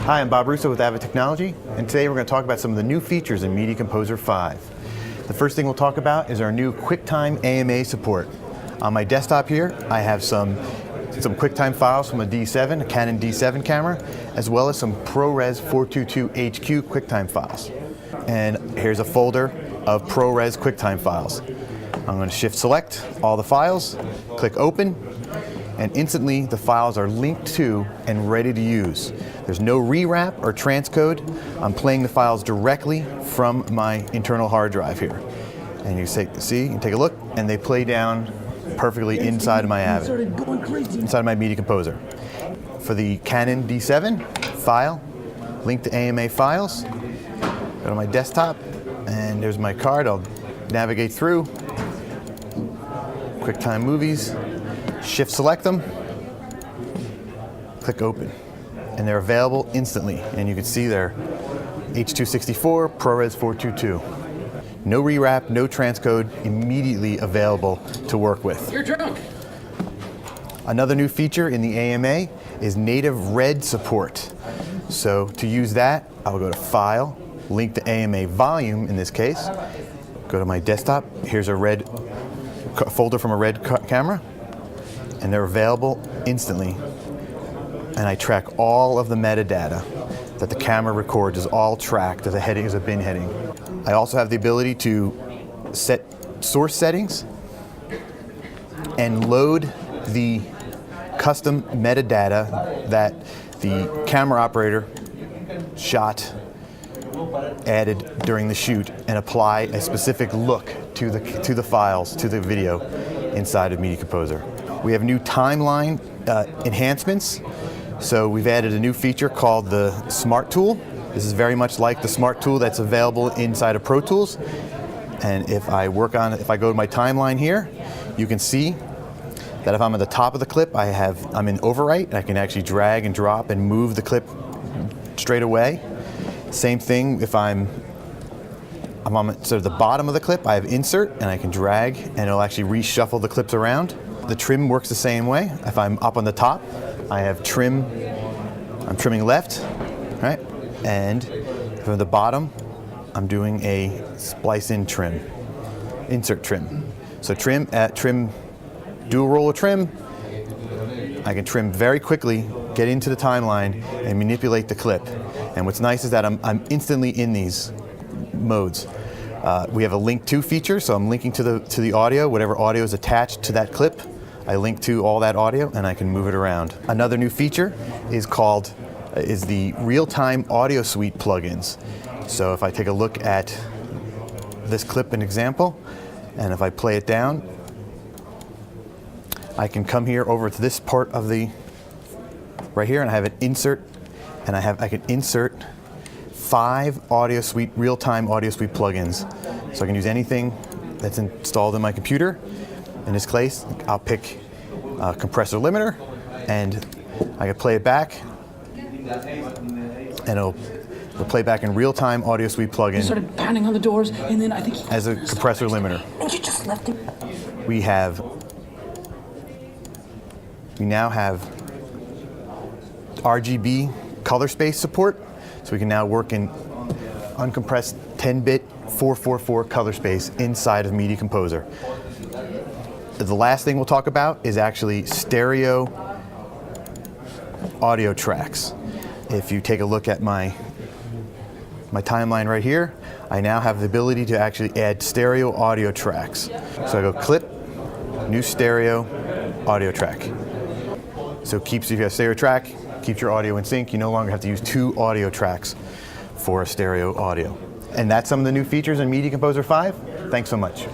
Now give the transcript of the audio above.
Hi, I'm Bob Russo with Avid Technology, and today we're going to talk about some of the new features in Media Composer 5. The first thing we'll talk about is our new QuickTime AMA support. On my desktop here, I have some QuickTime files from a D7, a Canon D7 camera, as well as some ProRes 422 HQ QuickTime files. And here's a folder of ProRes QuickTime files. I'm going to shift select all the files, click open, and instantly the files are linked to and ready to use. There's no rewrap or transcode. I'm playing the files directly from my internal hard drive here. And you can take a look, and they play down perfectly inside of my Avid, inside of my Media Composer. For the Canon D7 file, link to AMA files, go to my desktop, and there's my card. I'll navigate through, QuickTime Movies, shift select them, click open, and they're available instantly. And you can see they're H.264, ProRes 422. No rewrap, no transcode, immediately available to work with. You're drunk. Another new feature in the AMA is native RED support. So to use that, I'll go to File, link to AMA volume in this case, go to my desktop, here's a RED folder from a RED camera, and they're available instantly. And I track all of the metadata that the camera records is all tracked as a heading, as a bin heading. I also have the ability to set source settings and load the custom metadata that the camera operator added during the shoot, and apply a specific look to the files, to the video inside of Media Composer. We have new timeline enhancements. So we've added a new feature called the Smart Tool. This is very much like the Smart Tool that's available inside of Pro Tools. And if I go to my timeline here, you can see that if I'm at the top of the clip, I'm in overwrite. I can actually drag and drop and move the clip straight away. Same thing if I'm on sort of the bottom of the clip, I have insert, and I can drag, and it'll actually reshuffle the clips around. The trim works the same way. If I'm up on the top, I have trim, I'm trimming left, right? And from the bottom, I'm doing a splice in trim, insert trim. So trim, dual roller trim, I can trim very quickly, get into the timeline, and manipulate the clip. And what's nice is that I'm instantly in these modes. We have a link to feature, so I'm linking to the audio, whatever audio is attached to that clip. I link to all that audio, and I can move it around. Another new feature is the real-time audio suite plugins. So if I take a look at this clip, an example, and if I play it down, I can come here over to this part of right here, and I have an insert, and I can insert 5 real-time audio suite plugins. So I can use anything that's installed in my computer. In this case, I'll pick compressor limiter, and I can play it back, and it'll play back in real-time audio suite plugin. You started pounding on the doors, and then I think as a compressor limiter. And you just left him. We now have RGB color space support, so we can now work in uncompressed 10-bit 444 color space inside of Media Composer. The last thing we'll talk about is actually stereo audio tracks. If you take a look at my timeline right here, I now have the ability to actually add stereo audio tracks. So I go clip, new stereo audio track. So if you have a stereo track, keeps your audio in sync. You no longer have to use 2 audio tracks for a stereo audio. And that's some of the new features in Media Composer 5. Thanks so much.